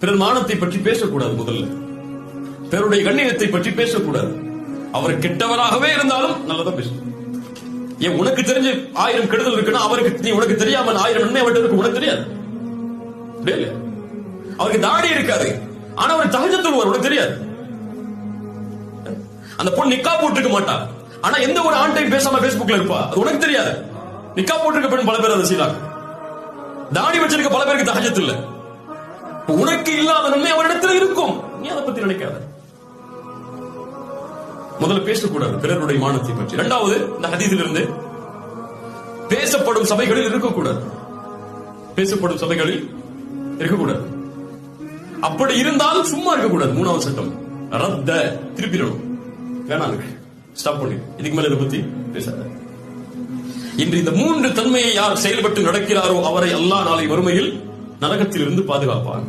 பிறர் மானத்தை பற்றி பேசக்கூடாது. முதல்ல பிறருடைய கண்ணியத்தை பற்றி பேசக்கூடாது. அவர் கெட்டவராகவே இருந்தாலும் நல்லதா பேசணும். ஏன் உனக்கு தெரிஞ்சு 1000 கெடுதல் இருக்குன்னா அவருக்கு உனக்கு தெரியாமல் 1000 நன்மை அவர்கிட்ட இருக்கு, உனக்கு தெரியாது. அவருக்கு தாடி இருக்காது, ஆனா அவர் தஹஜ்ஜுத் தொழுவார், உனக்கு தெரியாது. அந்த பொண்ணு நிக்கா போட்டுக்க மாட்டா, ஆனா எந்த ஒரு ஆண்டையும் பேசாம பேஸ்புக்ல இருப்பா, அது உனக்கு தெரியாது. நிக்கா போட்டிருக்க பெண் பல பேர் அதை செய்யலாம். தாடி வச்சிருக்க பல பேருக்கு தஹஜ்ஜுத் இல்ல. உனக்கு இல்லாத நன்மை அவரிடத்தில் இருக்கும், நீ அதை பத்தி நினைக்காத. முதல்ல பேசக்கூடாது பிறருடைய மானத்தை பற்றி. இரண்டாவது, இந்த ஹதீஸில் இருந்து பேசப்படும் சபைகளில் இருக்கக்கூடாது. பேசப்படும் சபைகளில் இருக்கக்கூடாது. அப்படி இருந்தால் சும்மா இருக்கக்கூடாது. மூணாவது சட்டம் ரத்த, திருப்பிடணும். வேணாம், ஸ்டாப் பண்ணி, இதுக்கு மேல இதை பத்தி பேசாத. இன்று இந்த 3 தன்மையை யார் செயல்பட்டு நடக்கிறாரோ அவரை அல்லாஹ் நாளை வறுமையில் நரகத்தில் இருந்து பாதுகாப்பான்.